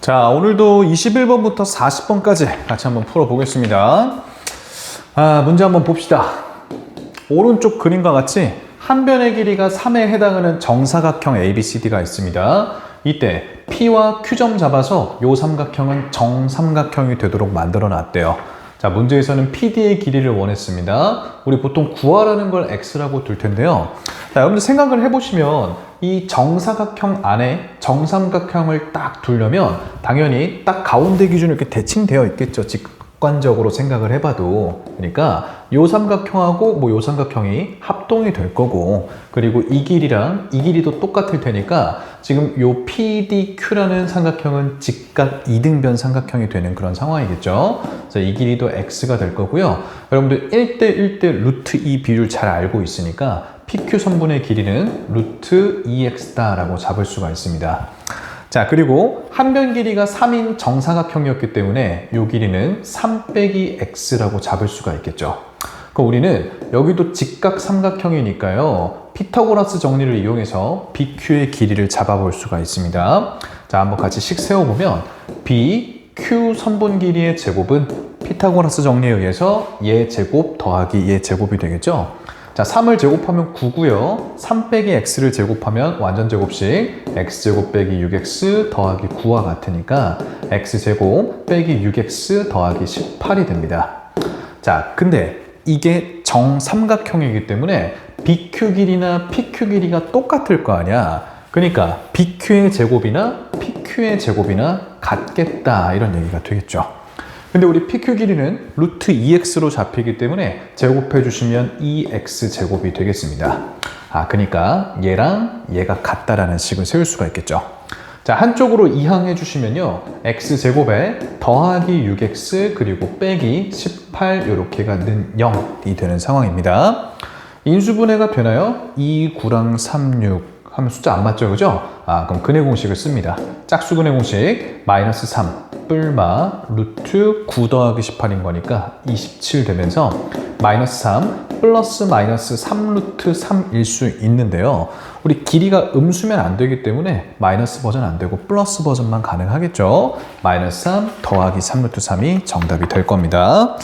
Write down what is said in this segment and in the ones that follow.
자, 오늘도 21번부터 40번까지 같이 한번 풀어보겠습니다. 문제 한번 봅시다. 오른쪽 그림과 같이 한 변의 길이가 3에 해당하는 정사각형 ABCD가 있습니다. 이때 P와 Q점 잡아서 이 삼각형은 정삼각형이 되도록 만들어 놨대요. 자, 문제에서는 PD의 길이를 원했습니다. 우리 보통 구하라는 걸 X라고 둘 텐데요. 자, 여러분들 생각을 해보시면 이 정사각형 안에 정삼각형을 딱 두려면 당연히 딱 가운데 기준으로 이렇게 대칭되어 있겠죠. 직관적으로 생각을 해봐도. 그러니까 이 삼각형하고 이 삼각형이 합동이 될 거고, 그리고 이 길이랑 이 길이도 똑같을 테니까 지금 요 PDQ라는 삼각형은 직각 이등변 삼각형이 되는 그런 상황이겠죠. 그래서 이 길이도 X가 될 거고요. 여러분들 1대 1대 루트 2 비율 잘 알고 있으니까 PQ 선분의 길이는 루트 2X다 라고 잡을 수가 있습니다. 자, 그리고 한 변 길이가 3인 정사각형이었기 때문에 이 길이는 3 빼기 X라고 잡을 수가 있겠죠. 그럼 우리는 여기도 직각 삼각형이니까요. 피타고라스 정리를 이용해서 BQ의 길이를 잡아볼 수가 있습니다. 자, 한번 같이 식 세워보면 BQ 선분 길이의 제곱은 피타고라스 정리에 의해서 얘 제곱 더하기 얘 제곱이 되겠죠. 자, 3을 제곱하면 9고요. 3 빼기 x를 제곱하면 완전 제곱식 x제곱 빼기 6x 더하기 9와 같으니까 x제곱 빼기 6x 더하기 18이 됩니다. 자, 근데 이게 정삼각형이기 때문에 BQ 길이나 PQ 길이가 똑같을 거 아니야. 그러니까 BQ의 제곱이나 PQ의 제곱이나 같겠다, 이런 얘기가 되겠죠. 근데 우리 PQ 길이는 루트 2x로 잡히기 때문에 제곱해 주시면 2x 제곱이 되겠습니다. 그러니까 얘랑 얘가 같다라는 식을 세울 수가 있겠죠. 자, 한쪽으로 이항해 주시면요, x 제곱에 더하기 6x 그리고 빼기 18 이렇게가 는 0이 되는 상황입니다. 인수분해가 되나요? 2, 9랑 3, 6 하면 숫자 안 맞죠, 그죠? 그럼 근해 공식을 씁니다. 짝수근해 공식 마이너스 3 뿔마 루트 9 더하기 18인 거니까 27 되면서 마이너스 3 플러스 마이너스 3 루트 3일 수 있는데요. 우리 길이가 음수면 안 되기 때문에 마이너스 버전 안 되고 플러스 버전만 가능하겠죠. 마이너스 3 더하기 3 루트 3이 정답이 될 겁니다.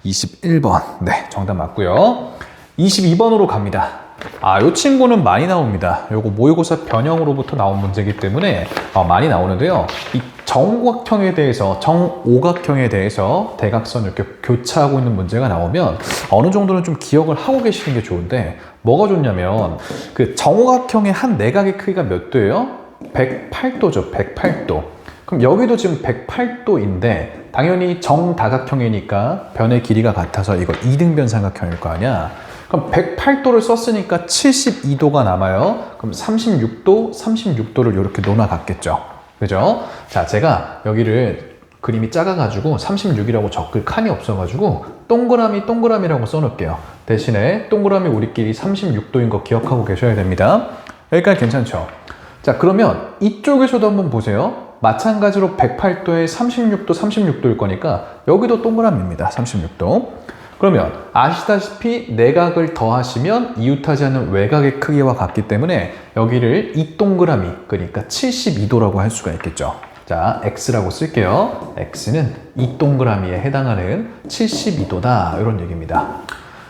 21번. 네, 정답 맞고요. 22번으로 갑니다. 이 친구는 많이 나옵니다. 요거 모의고사 변형으로부터 나온 문제이기 때문에 많이 나오는데요. 이 정오각형에 대해서, 정오각형에 대해서 대각선 이렇게 교차하고 있는 문제가 나오면 어느 정도는 좀 기억을 하고 계시는 게 좋은데, 뭐가 좋냐면 그 정오각형의 한 내각의 크기가 몇 도예요? 108도죠. 108도. 그럼 여기도 지금 108도인데 당연히 정다각형이니까 변의 길이가 같아서 이거 이등변 삼각형일 거 아니야. 그럼 108도를 썼으니까 72도가 남아요. 그럼 36도, 36도를 이렇게 놓아갔겠죠. 그죠? 자, 제가 여기를 그림이 작아가지고 36이라고 적을 칸이 없어가지고 동그라미라고 써놓을게요. 대신에 동그라미 우리끼리 36도인 거 기억하고 계셔야 됩니다. 여기까지 괜찮죠? 자, 그러면 이쪽에서도 한번 보세요. 마찬가지로 108도에 36도, 36도일 거니까 여기도 동그라미입니다. 36도. 그러면 아시다시피 내각을 더하시면 이웃하지 않는 외곽의 크기와 같기 때문에 여기를 이 동그라미, 그러니까 72도라고 할 수가 있겠죠. 자, x라고 쓸게요. x는 이 동그라미에 해당하는 72도다, 이런 얘기입니다.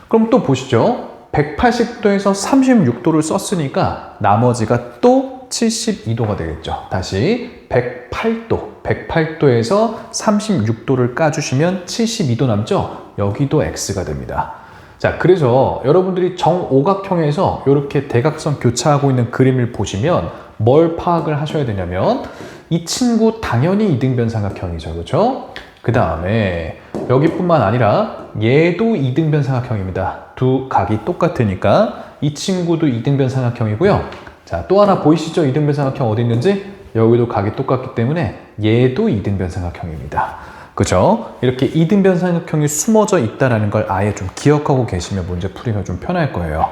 그럼 또 보시죠. 180도에서 36도를 썼으니까 나머지가 또 72도가 되겠죠. 다시 108도에서 36도를 까주시면 72도 남죠? 여기도 x가 됩니다. 자, 그래서 여러분들이 정오각형에서 이렇게 대각선 교차하고 있는 그림을 보시면 뭘 파악을 하셔야 되냐면 이 친구 당연히 이등변 삼각형이죠. 그렇죠? 그 다음에 여기뿐만 아니라 얘도 이등변 삼각형입니다. 두 각이 똑같으니까 이 친구도 이등변 삼각형이고요. 자, 또 하나 보이시죠? 이등변 삼각형 어디 있는지? 여기도 각이 똑같기 때문에 얘도 이등변 삼각형입니다. 그죠? 이렇게 이등변 삼각형이 숨어져 있다는 걸 아예 좀 기억하고 계시면 문제 풀이가 좀 편할 거예요.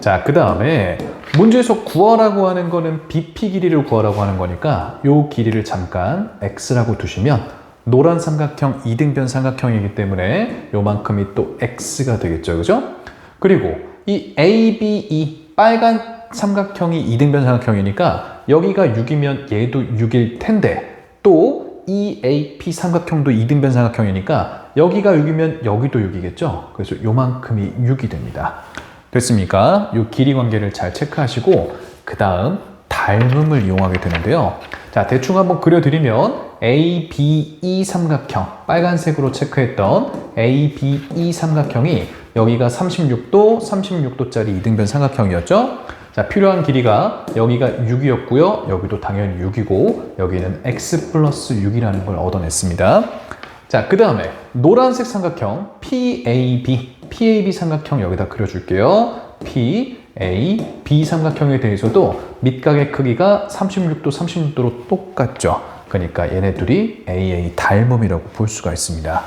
자, 그 다음에 문제에서 구하라고 하는 거는 BP 길이를 구하라고 하는 거니까 이 길이를 잠깐 x라고 두시면 노란 삼각형 이등변 삼각형이기 때문에 요만큼이 또 x가 되겠죠. 그죠? 그리고 이 ABE 빨간 삼각형이 이등변 삼각형이니까 여기가 6이면 얘도 6일 텐데 또 EAP 삼각형도 이등변 삼각형이니까 여기가 6이면 여기도 6이겠죠. 그래서 요만큼이 6이 됩니다. 됐습니까? 요 길이 관계를 잘 체크하시고 그 다음 닮음을 이용하게 되는데요. 자, 대충 한번 그려드리면 ABE 삼각형, 빨간색으로 체크했던 ABE 삼각형이 여기가 36도, 36도짜리 이등변 삼각형이었죠. 자, 필요한 길이가 여기가 6이었고요. 여기도 당연히 6이고 여기는 x 플러스 6이라는 걸 얻어냈습니다. 자, 그 다음에 노란색 삼각형 PAB 삼각형 여기다 그려줄게요. PAB 삼각형에 대해서도 밑각의 크기가 36도, 36도로 똑같죠. 그러니까 얘네 둘이 AA 닮음이라고 볼 수가 있습니다.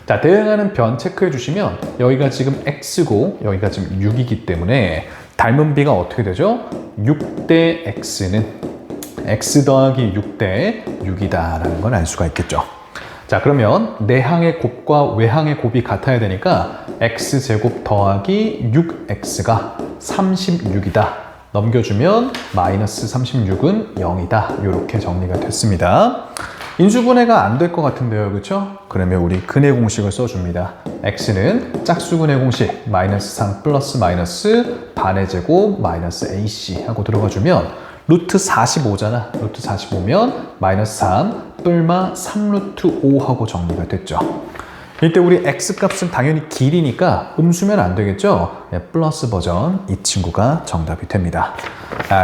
자, 대응하는 변 체크해 주시면 여기가 지금 x고 여기가 지금 6이기 때문에 닮은 비가 어떻게 되죠? 6대 x는 x 더하기 6대 6이다라는 걸 알 수가 있겠죠. 자, 그러면 내항의 곱과 외항의 곱이 같아야 되니까 x제곱 더하기 6x가 36이다. 넘겨주면 마이너스 36은 0이다. 이렇게 정리가 됐습니다. 인수분해가 안 될 것 같은데요. 그렇죠? 그러면 우리 근의 공식을 써줍니다. x는 짝수근의 공식 마이너스 3 플러스 마이너스 반의 제곱 마이너스 ac 하고 들어가주면 루트 45잖아. 루트 45면 마이너스 3 뿔마 3루트 5 하고 정리가 됐죠. 이때 우리 x값은 당연히 길이니까 음수면 안 되겠죠? 네, 플러스 버전 이 친구가 정답이 됩니다.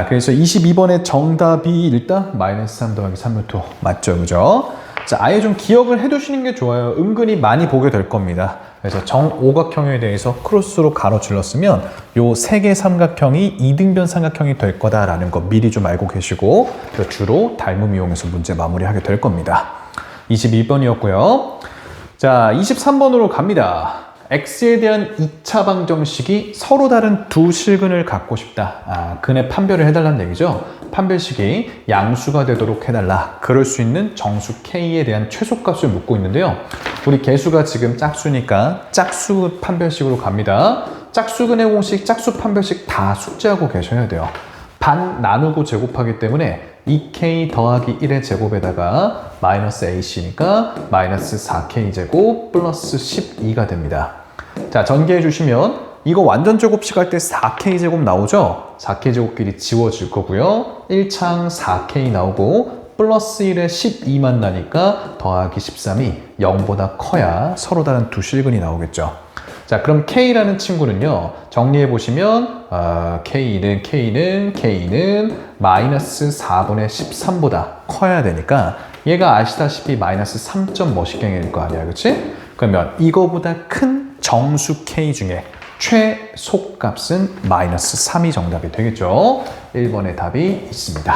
그래서 22번의 정답이 일단 마이너스 3 더하기 3루트 5 맞죠? 그죠? 자, 아예 좀 기억을 해두시는 게 좋아요. 은근히 많이 보게 될 겁니다. 그래서 정오각형에 대해서 크로스로 가로 질렀으면 요 세 개 삼각형이 이등변 삼각형이 될 거다라는 거 미리 좀 알고 계시고 주로 닮음 이용해서 문제 마무리하게 될 겁니다. 22번이었고요. 자, 23번으로 갑니다. x에 대한 2차 방정식이 서로 다른 두 실근을 갖고 싶다. 근의 판별을 해달라는 얘기죠. 판별식이 양수가 되도록 해달라. 그럴 수 있는 정수 k에 대한 최소값을 묻고 있는데요. 우리 개수가 지금 짝수니까 짝수 판별식으로 갑니다. 짝수근의 공식, 짝수 판별식 다 숙지하고 계셔야 돼요. 반 나누고 제곱하기 때문에 2k 더하기 1의 제곱에다가 마이너스 ac니까 마이너스 4k 제곱 플러스 12가 됩니다. 자, 전개해 주시면 이거 완전 제곱식 할 때 4k 제곱 나오죠? 4k 제곱끼리 지워질 거고요. 1창 4k 나오고 플러스 1에 12만 나니까 더하기 13이 0보다 커야 서로 다른 두 실근이 나오겠죠. 자, 그럼 K라는 친구는요, 정리해 보시면, K는 마이너스 4분의 13보다 커야 되니까, 얘가 아시다시피 마이너스 3점 몇십경일 거 아니야, 그치? 그러면 이거보다 큰 정수 K 중에 최소값은 마이너스 3이 정답이 되겠죠? 1번의 답이 있습니다.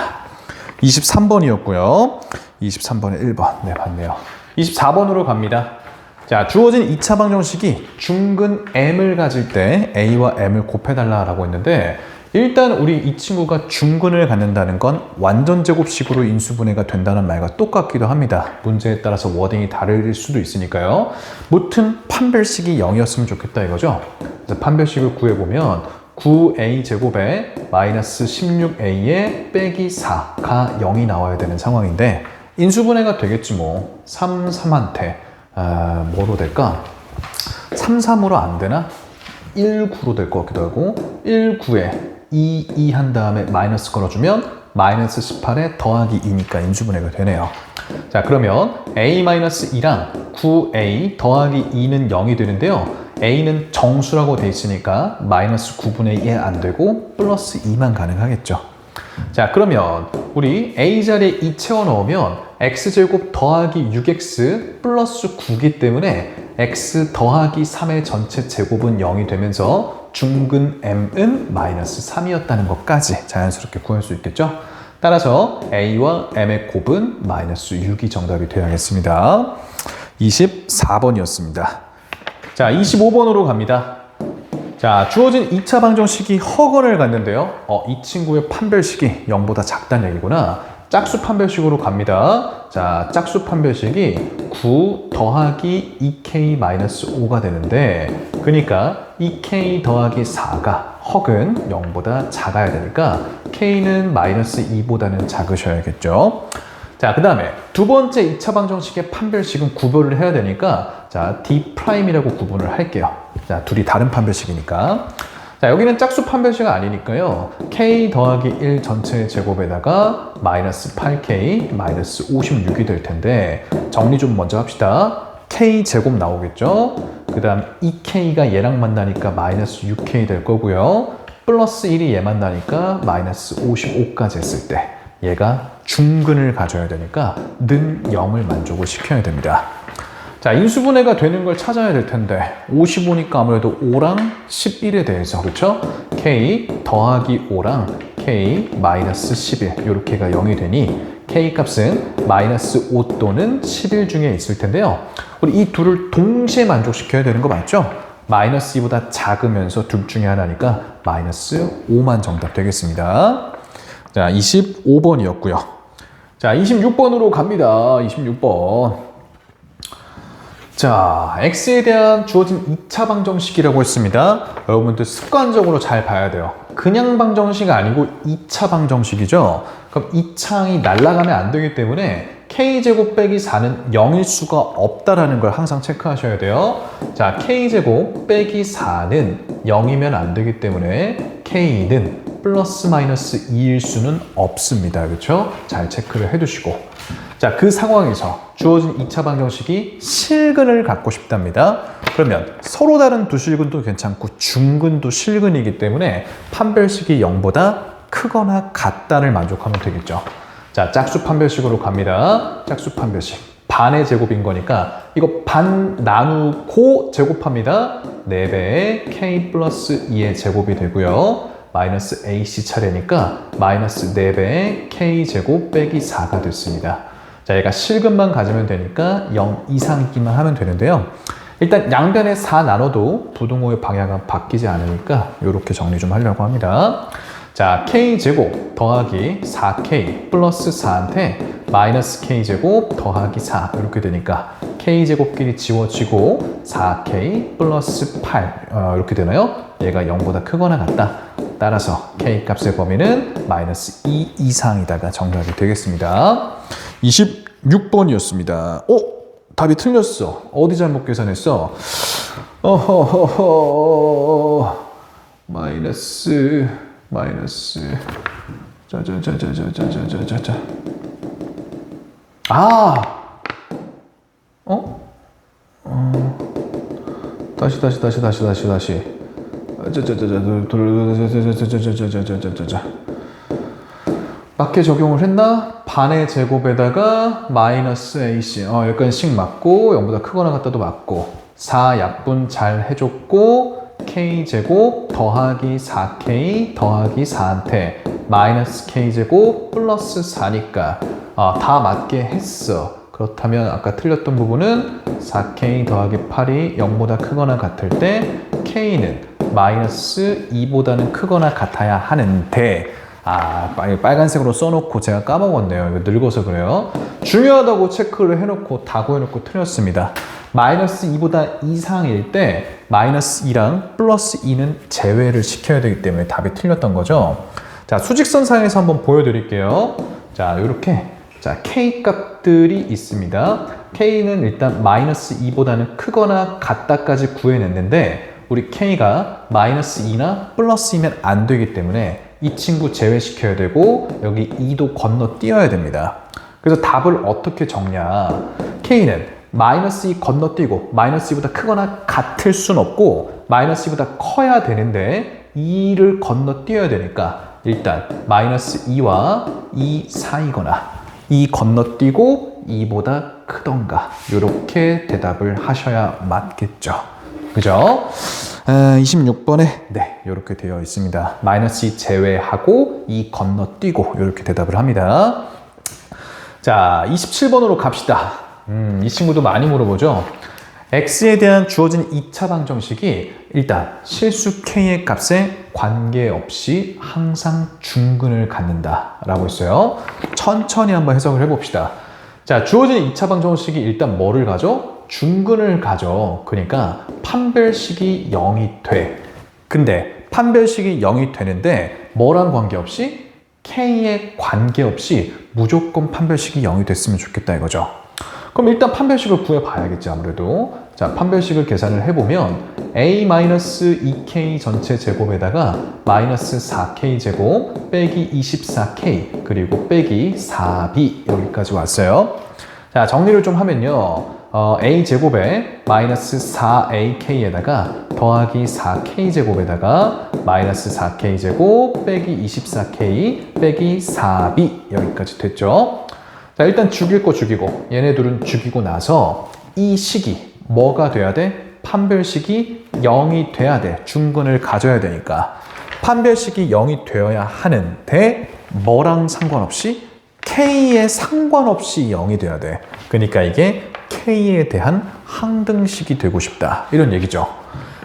23번이었고요. 23번에 1번. 네, 맞네요. 24번으로 갑니다. 자, 주어진 2차 방정식이 중근 m을 가질 때 a와 m을 곱해달라고 했는데 일단 우리 이 친구가 중근을 갖는다는 건 완전 제곱식으로 인수분해가 된다는 말과 똑같기도 합니다. 문제에 따라서 워딩이 다를 수도 있으니까요. 무튼 판별식이 0이었으면 좋겠다 이거죠. 그래서 판별식을 구해보면 9a 제곱에 마이너스 16a에 빼기 4가 0이 나와야 되는 상황인데 인수분해가 되겠지 뭐. 3, 3한테 뭐로 될까? 3, 3으로 안 되나? 1, 9로 될 것 같기도 하고 1, 9에 2, 2 한 다음에 마이너스 걸어주면 마이너스 18에 더하기 2니까 인수분해가 되네요. 자, 그러면 a-2랑 9a 더하기 2는 0이 되는데요. a는 정수라고 돼 있으니까 마이너스 9분의 2에 안 되고 플러스 2만 가능하겠죠. 자, 그러면 우리 a 자리에 2 채워 넣으면 x제곱 더하기 6x 플러스 9기 때문에 x 더하기 3의 전체 제곱은 0이 되면서 중근 m은 마이너스 3이었다는 것까지 자연스럽게 구할 수 있겠죠. 따라서 a와 m의 곱은 마이너스 6이 정답이 되어야겠습니다. 24번이었습니다. 자, 25번으로 갑니다. 자, 주어진 2차 방정식이 허건을 갖는데요. 이 친구의 판별식이 0보다 작다는 얘기구나. 짝수 판별식으로 갑니다. 자, 짝수 판별식이 9 더하기 2k-5가 되는데 그러니까 2k 더하기 4가 허근 0보다 작아야 되니까 k는 마이너스 2보다는 작으셔야겠죠. 자, 그 다음에 두 번째 2차 방정식의 판별식은 구별을 해야 되니까 자, D'이라고 구분을 할게요. 자, 둘이 다른 판별식이니까. 자, 여기는 짝수 판별식이 아니니까요. K 더하기 1 전체의 제곱에다가 마이너스 8K 마이너스 56이 될 텐데 정리 좀 먼저 합시다. K 제곱 나오겠죠? 그 다음 2K가 얘랑 만나니까 마이너스 6K 될 거고요. 플러스 1이 얘 만나니까 마이너스 55까지 했을 때 얘가 중근을 가져야 되니까 는 0을 만족을 시켜야 됩니다. 자, 인수분해가 되는 걸 찾아야 될 텐데 55니까 아무래도 5랑 11에 대해서 그렇죠? K 더하기 5랑 K 마이너스 11 이렇게가 0이 되니 K 값은 마이너스 5 또는 11 중에 있을 텐데요. 우리 이 둘을 동시에 만족시켜야 되는 거 맞죠? 마이너스 2보다 작으면서 둘 중에 하나니까 마이너스 5만 정답 되겠습니다. 자, 25번이었고요. 자, 26번으로 갑니다. 26번. 자, x에 대한 주어진 2차 방정식이라고 했습니다. 여러분들 습관적으로 잘 봐야 돼요. 그냥 방정식이 아니고 2차 방정식이죠. 그럼 2차항이 날아가면 안 되기 때문에 k제곱 빼기 4는 0일 수가 없다라는 걸 항상 체크하셔야 돼요. 자, k제곱 빼기 4는 0이면 안 되기 때문에 k는 플러스 마이너스 2일 수는 없습니다. 그렇죠? 잘 체크를 해두시고. 자, 그 상황에서 주어진 2차 방정식이 실근을 갖고 싶답니다. 그러면 서로 다른 두 실근도 괜찮고 중근도 실근이기 때문에 판별식이 0보다 크거나 같다를 만족하면 되겠죠. 자, 짝수 판별식으로 갑니다. 짝수 판별식. 반의 제곱인 거니까 이거 반 나누고 제곱합니다. 4배의 k 플러스 2의 제곱이 되고요. 마이너스 ac 차례니까 마이너스 4배의 k제곱 빼기 4가 됐습니다. 자, 얘가 실근만 가지면 되니까 0 이상이기만 하면 되는데요. 일단 양변에 4 나눠도 부등호의 방향은 바뀌지 않으니까 이렇게 정리 좀 하려고 합니다. 자, k제곱 더하기 4k 플러스 4한테 마이너스 k제곱 더하기 4 이렇게 되니까 k제곱끼리 지워지고 4k 플러스 8 이렇게 되나요? 얘가 0보다 크거나 같다. 따라서 k 값의 범위는 마이너스 2 이상이다가 정답이 되겠습니다. 26번이었습니다. 답이 틀렸어. 어디 잘못 계산했어? 마이너스 자자자자자자자자자. 다시. 자자자자자자자자자자자자자자자자. 맞게 적용을 했나? 반의 제곱에다가 마이너스 AC 여기까지 맞고 0보다 크거나 같다도 맞고 4 약분 잘 해줬고 k제곱 더하기 4k 더하기 4한테 마이너스 k제곱 플러스 4니까 다 맞게 했어. 그렇다면 아까 틀렸던 부분은 4k 더하기 8이 0보다 크거나 같을 때 k는 마이너스 2보다는 크거나 같아야 하는데 빨간색으로 써놓고 제가 까먹었네요. 이거 늙어서 그래요. 중요하다고 체크를 해놓고 다 구해놓고 틀렸습니다. 마이너스 2보다 이상일 때 마이너스 2랑 플러스 2는 제외를 시켜야 되기 때문에 답이 틀렸던 거죠. 자, 수직선상에서 한번 보여드릴게요. 자, 이렇게 자, k 값들이 있습니다. k는 일단 마이너스 2보다는 크거나 같다까지 구해냈는데 우리 k가 마이너스 2나 플러스 2면 안 되기 때문에 이 친구 제외시켜야 되고 여기 2도 건너뛰어야 됩니다. 그래서 답을 어떻게 적냐? k는 마이너스 2 건너뛰고 마이너스 2보다 크거나 같을 순 없고 마이너스 2보다 커야 되는데 2를 건너뛰어야 되니까 일단 마이너스 2와 2 사이거나 2 건너뛰고 2보다 크던가 이렇게 대답을 하셔야 맞겠죠. 그죠? 26번에 네, 이렇게 되어 있습니다. 마이너스 2 제외하고 2 건너뛰고 이렇게 대답을 합니다. 자, 27번으로 갑시다. 이 친구도 많이 물어보죠. x에 대한 주어진 2차 방정식이 일단 실수 k의 값에 관계없이 항상 중근을 갖는다 라고 했어요. 천천히 한번 해석을 해봅시다. 자, 주어진 2차 방정식이 일단 뭐를 가져? 중근을 가져. 그러니까 판별식이 0이 돼. 근데 판별식이 0이 되는데 뭐랑 관계없이? K에 관계없이 무조건 판별식이 0이 됐으면 좋겠다 이거죠. 그럼 일단 판별식을 구해봐야겠지 아무래도. 자, 판별식을 계산을 해보면 A-2K 전체 제곱에다가 마이너스 4K 제곱 빼기 24K 그리고 빼기 4B 여기까지 왔어요. 자, 정리를 좀 하면요. A 제곱에 마이너스 4AK에다가 더하기 4K 제곱에다가 마이너스 4K 제곱 빼기 24K 빼기 4B 여기까지 됐죠. 자, 일단 죽일 거 죽이고 얘네 둘은 죽이고 나서 이 식이 뭐가 돼야 돼? 판별식이 0이 돼야 돼. 중근을 가져야 되니까 판별식이 0이 되어야 하는데 뭐랑 상관없이? K에 상관없이 0이 돼야 돼. 그러니까 이게 K에 대한 항등식이 되고 싶다 이런 얘기죠.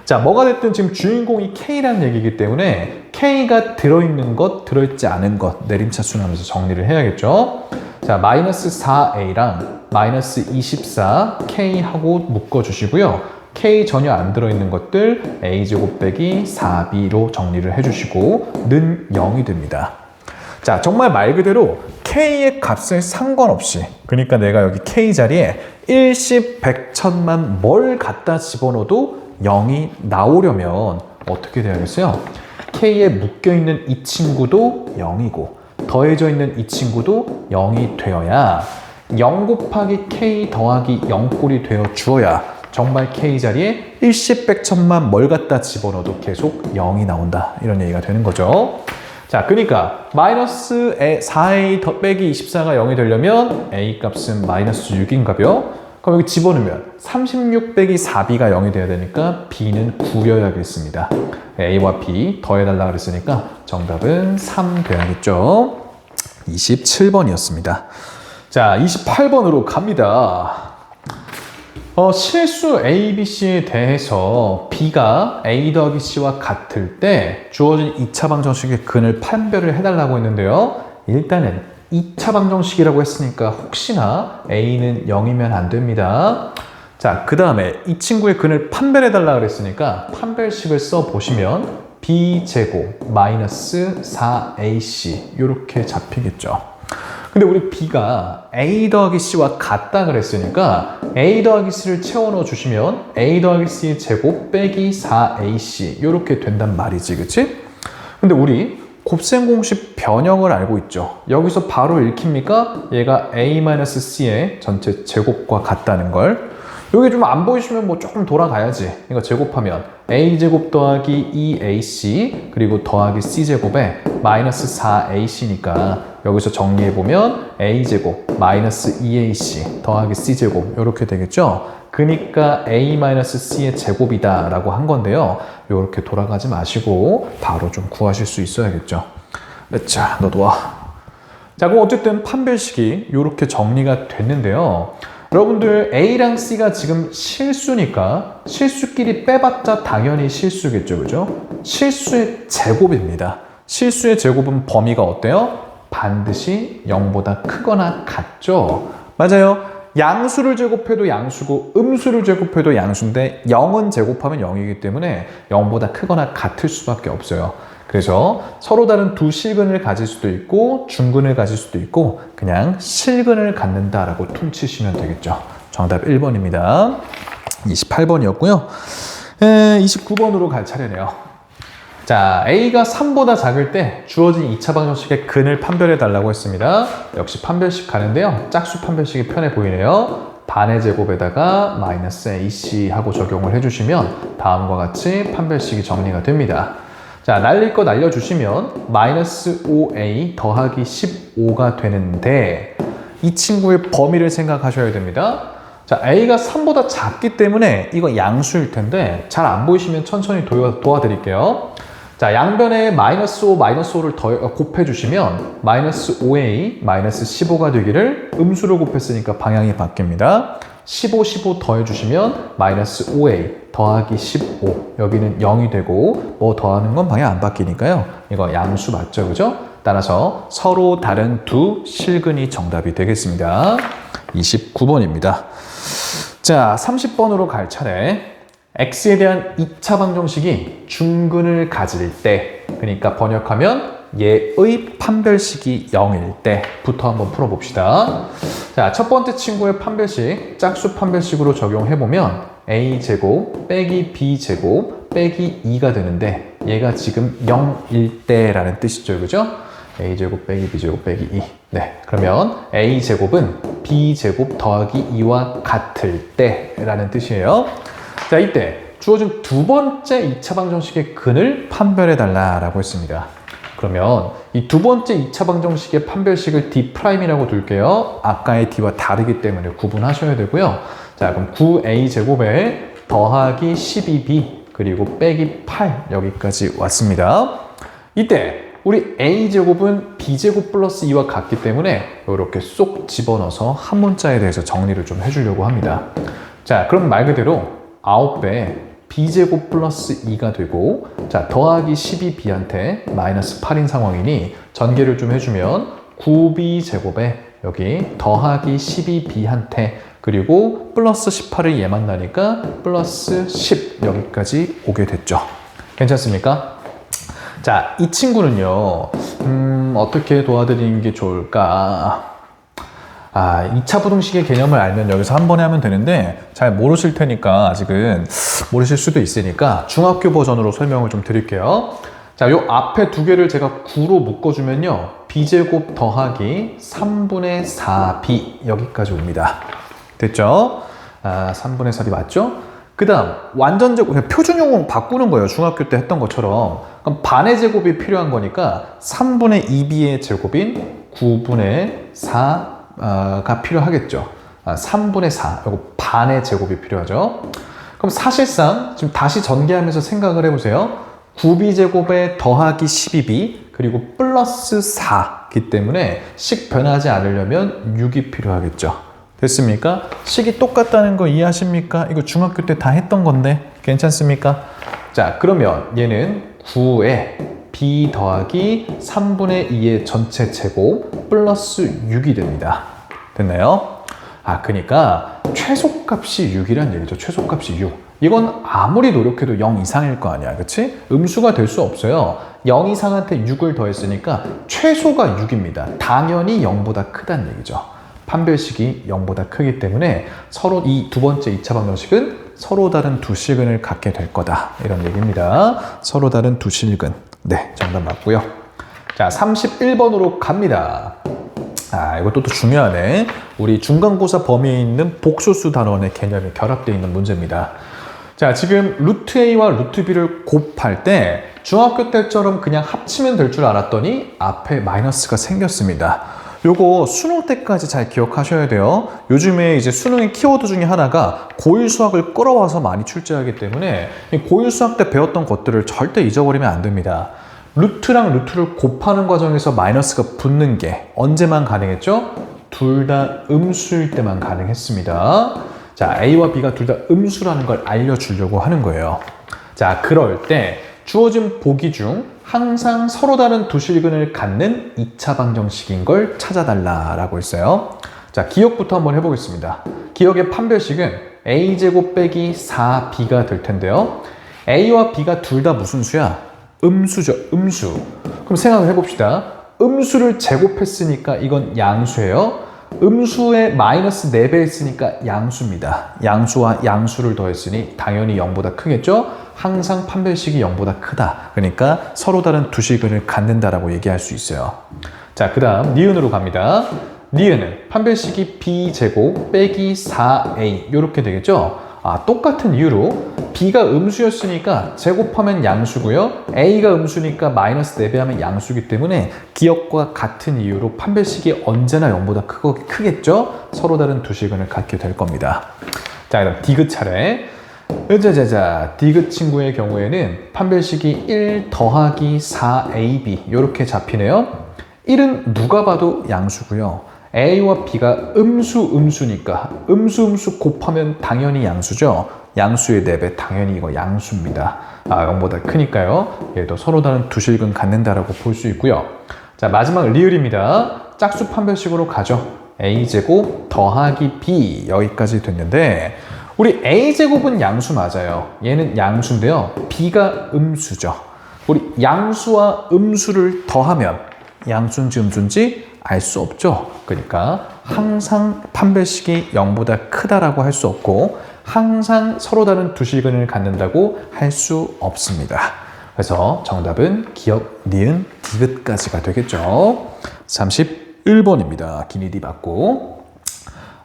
자, 뭐가 됐든 지금 주인공이 K라는 얘기이기 때문에 K가 들어있는 것, 들어있지 않은 것 내림차 순하면서 정리를 해야겠죠. 자, 마이너스 4A랑 마이너스 24K하고 묶어주시고요. K 전혀 안 들어있는 것들 A제곱 빼기 4B로 정리를 해주시고 는 0이 됩니다. 자, 정말 말 그대로 K의 값에 상관없이, 그러니까 내가 여기 K 자리에 일십, 백천만 뭘 갖다 집어넣어도 0이 나오려면 어떻게 돼야겠어요? K에 묶여있는 이 친구도 0이고 더해져 있는 이 친구도 0이 되어야 0 곱하기 K 더하기 0꼴이 되어 주어야 정말 K 자리에 일십, 백천만 뭘 갖다 집어넣어도 계속 0이 나온다 이런 얘기가 되는 거죠. 자, 그러니까 마이너스 4A 더 빼기 24가 0이 되려면 A 값은 마이너스 6인가요? 그럼 여기 집어넣으면 36 빼기 4B가 0이 돼야 되니까 B는 9여야겠습니다. A와 B 더해달라 그랬으니까 정답은 3 돼야겠죠. 27번이었습니다. 자, 28번으로 갑니다. 실수 A, B, C에 대해서 B가 A 더하기 C와 같을 때 주어진 2차 방정식의 근을 판별을 해달라고 했는데요. 일단은 2차 방정식이라고 했으니까 혹시나 A는 0이면 안 됩니다. 자, 그 다음에 이 친구의 근을 판별해달라고 그랬으니까 판별식을 써보시면 B제곱 마이너스 4AC 이렇게 잡히겠죠. 근데 우리 B가 A 더하기 C와 같다 그랬으니까 A 더하기 C를 채워넣어 주시면 A 더하기 C의 제곱 빼기 4AC 이렇게 된단 말이지, 그치? 근데 우리 곱셈 공식 변형을 알고 있죠. 여기서 바로 읽힙니까? 얘가 A-C의 전체 제곱과 같다는 걸. 여기 좀 안 보이시면 뭐 조금 돌아가야지. 이거 제곱하면 A제곱 더하기 2AC 그리고 더하기 C제곱에 마이너스 4AC니까 여기서 정리해보면 A제곱 마이너스 2AC 더하기 C제곱 이렇게 되겠죠. 그러니까 A-C의 제곱이다 라고 한 건데요. 이렇게 돌아가지 마시고 바로 좀 구하실 수 있어야겠죠. 자, 너도 와. 자, 그럼 어쨌든 판별식이 이렇게 정리가 됐는데요. 여러분들 A랑 C가 지금 실수니까 실수끼리 빼봤자 당연히 실수겠죠, 그죠? 실수의 제곱입니다. 실수의 제곱은 범위가 어때요? 반드시 0보다 크거나 같죠? 맞아요. 양수를 제곱해도 양수고 음수를 제곱해도 양수인데 0은 제곱하면 0이기 때문에 0보다 크거나 같을 수밖에 없어요. 그래서 서로 다른 두 실근을 가질 수도 있고 중근을 가질 수도 있고 그냥 실근을 갖는다라고 퉁치시면 되겠죠. 정답 1번입니다. 28번이었고요. 29번으로 갈 차례네요. 자, A가 3보다 작을 때 주어진 2차 방정식의 근을 판별해 달라고 했습니다. 역시 판별식 가는데요. 짝수 판별식이 편해 보이네요. 반의 제곱에다가 마이너스 AC 하고 적용을 해주시면 다음과 같이 판별식이 정리가 됩니다. 자, 날릴 거 날려주시면 마이너스 5A 더하기 15가 되는데 이 친구의 범위를 생각하셔야 됩니다. 자, A가 3보다 작기 때문에 이거 양수일 텐데 잘 안 보이시면 천천히 도와드릴게요. 자, 양변에 마이너스 5, 마이너스 5를 곱해주시면 마이너스 5A, 마이너스 15가 되기를 음수를 곱했으니까 방향이 바뀝니다. 15, 15 더해주시면 마이너스 5A 더하기 15 여기는 0이 되고 뭐 더하는 건 방향 안 바뀌니까요. 이거 양수 맞죠, 그죠? 따라서 서로 다른 두 실근이 정답이 되겠습니다. 29번입니다. 자, 30번으로 갈 차례. X에 대한 2차 방정식이 중근을 가질 때, 그러니까 번역하면 얘의 판별식이 0일 때부터 한번 풀어봅시다. 자, 첫 번째 친구의 판별식, 짝수 판별식으로 적용해보면 a제곱 빼기 b제곱 빼기 2가 되는데 얘가 지금 0일 때라는 뜻이죠. 그죠? a제곱 빼기 b제곱 빼기 2. 네, 그러면 a제곱은 b제곱 더하기 2와 같을 때라는 뜻이에요. 자, 이때 주어진 두 번째 2차 방정식의 근을 판별해달라고 했습니다. 그러면 이 두 번째 2차 방정식의 판별식을 D'이라고 둘게요. 아까의 D와 다르기 때문에 구분하셔야 되고요. 자, 그럼 9a제곱에 더하기 12b 그리고 빼기 8 여기까지 왔습니다. 이때 우리 a제곱은 b제곱 플러스 2와 같기 때문에 이렇게 쏙 집어넣어서 한 문자에 대해서 정리를 좀 해주려고 합니다. 자, 그럼 말 그대로 9배 b제곱 플러스 2가 되고, 자, 더하기 12b한테 마이너스 8인 상황이니 전개를 좀 해주면 9b제곱에 여기 더하기 12b한테 그리고 플러스 18을 얘 만나니까 플러스 10 여기까지 오게 됐죠. 괜찮습니까? 자, 이 친구는요, 어떻게 도와드리는 게 좋을까? 2차 부등식의 개념을 알면 여기서 한 번에 하면 되는데 잘 모르실 테니까 아직은 모르실 수도 있으니까 중학교 버전으로 설명을 좀 드릴게요. 자, 요 앞에 두 개를 제가 9로 묶어주면요, b제곱 더하기 3분의 4b 여기까지 옵니다. 됐죠? 3분의 4b 맞죠? 그 다음 완전제곱, 표준용으로 바꾸는 거예요. 중학교 때 했던 것처럼. 그럼 반의 제곱이 필요한 거니까 3분의 2b의 제곱인 9분의 4가 필요하겠죠. 3분의 4, 이거 반의 제곱이 필요하죠. 그럼 사실상 지금 다시 전개하면서 생각을 해보세요. 9b제곱에 더하기 12b 그리고 플러스 4기 때문에 식 변하지 않으려면 6이 필요하겠죠. 됐습니까? 식이 똑같다는 거 이해하십니까? 이거 중학교 때 다 했던 건데 괜찮습니까? 자, 그러면 얘는 9에 b 더하기 3분의 2의 전체 제곱 플러스 6이 됩니다. 됐나요? 그러니까 최소값이 6이란 얘기죠. 최소값이 6. 이건 아무리 노력해도 0 이상일 거 아니야. 그치? 음수가 될 수 없어요. 0 이상한테 6을 더했으니까 최소가 6입니다. 당연히 0보다 크다는 얘기죠. 판별식이 0보다 크기 때문에 서로 이 두 번째 2차 방정식은 서로 다른 두 실근을 갖게 될 거다. 이런 얘기입니다. 서로 다른 두 실근. 네, 정답 맞고요. 자, 31번으로 갑니다. 이것도 또 중요하네. 우리 중간고사 범위에 있는 복소수 단원의 개념이 결합되어 있는 문제입니다. 자, 지금 루트 A와 루트 B를 곱할 때 중학교 때처럼 그냥 합치면 될 줄 알았더니 앞에 마이너스가 생겼습니다. 요거 수능 때까지 잘 기억하셔야 돼요. 요즘에 이제 수능의 키워드 중에 하나가 고1 수학을 끌어와서 많이 출제하기 때문에 고1 수학 때 배웠던 것들을 절대 잊어버리면 안 됩니다. 루트랑 루트를 곱하는 과정에서 마이너스가 붙는 게 언제만 가능했죠? 둘 다 음수일 때만 가능했습니다. 자, A와 B가 둘 다 음수라는 걸 알려주려고 하는 거예요. 자, 그럴 때 주어진 보기 중 항상 서로 다른 두 실근을 갖는 2차 방정식인 걸 찾아달라고 했어요. 자, 기억부터 한번 해보겠습니다. 기억의 판별식은 a제곱 빼기 4b가 될 텐데요. a와 b가 둘 다 무슨 수야? 음수죠. 음수. 그럼 생각을 해봅시다. 음수를 제곱했으니까 이건 양수예요. 음수에 마이너스 4배 했으니까 양수입니다. 양수와 양수를 더했으니 당연히 0보다 크겠죠? 항상 판별식이 0보다 크다. 그러니까 서로 다른 두 실근을 갖는다라고 얘기할 수 있어요. 자, 그 다음 니은으로 갑니다. 니은은 판별식이 b제곱 빼기 4a 이렇게 되겠죠? 똑같은 이유로 b가 음수였으니까 제곱하면 양수고요. a가 음수니까 마이너스 4배 하면 양수이기 때문에 기억과 같은 이유로 판별식이 언제나 0보다 크겠죠? 서로 다른 두 실근을 갖게 될 겁니다. 자, 그럼 디귿 차례. 자자자, 디귿 친구의 경우에는 판별식이 1 더하기 4ab 이렇게 잡히네요. 1은 누가 봐도 양수고요. A와 B가 음수니까 음수 곱하면 당연히 양수죠. 양수의 4배 당연히 이거 양수입니다. 0보다 크니까요. 얘도 서로 다른 두 실근 갖는다라고 볼 수 있고요. 자, 마지막 리을입니다. 짝수 판별식으로 가죠. A제곱 더하기 B 여기까지 됐는데 우리 A제곱은 양수 맞아요. 얘는 양수인데요. B가 음수죠. 우리 양수와 음수를 더하면 양수인지 음수인지 알 수 없죠. 그러니까 항상 판별식이 0보다 크다라고 할 수 없고 항상 서로 다른 두 실근을 갖는다고 할 수 없습니다. 그래서 정답은 기역, 니은, 디귿까지가 되겠죠. 31번입니다. 기니디 맞고.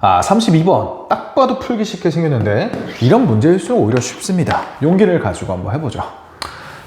32번. 딱 봐도 풀기 쉽게 생겼는데 이런 문제일수록 오히려 쉽습니다. 용기를 가지고 한번 해보죠.